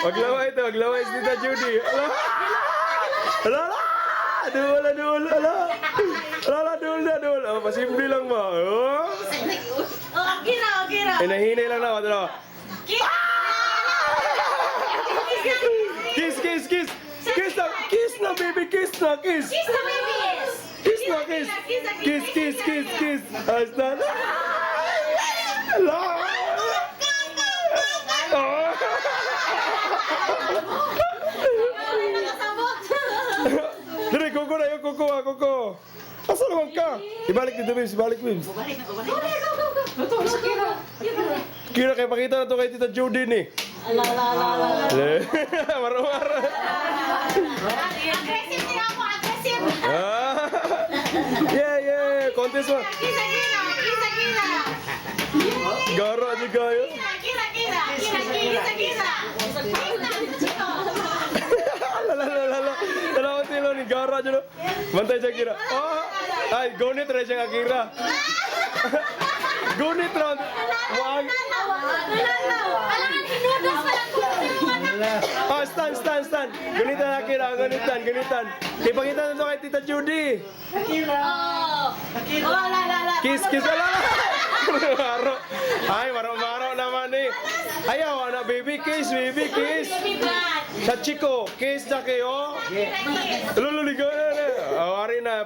Maglaway ito, maglaway si Tita Judy. Ala! Dul. Oh, pasimple lang ba? Oh. Okay na. Hinahinay lang na. Ano? Kiss. Kiss na, baby. Kiss na. Kiss the babies! Kiss. Hasta na. Ala! Oh. Dali, kuko. Asa naman ka? Ibalik dito, Bims. Kira kayo, pakita na to kay Tita Judy ni. Ala. Maro-maro. Aggressive din ako, aggressive! Yeah. Contest mo. Kisa! Garo, di kayo. Kisa! Lala. Dalawa tilo ni Garo aja lo. Bantay siya Kira. Oh. Ay, gonit rin siya ka Kira. Gonit rin. Wag. Alangan hinudos pa lang kung Oh, stand. Gunitan. Ipakita na to kay Tita Judy. Kiss. Ala. Maro. Ay, maro naman eh. Ayaw, anak, baby kiss. Sa Chico, kiss na kayo. Lululigo na. Awari na.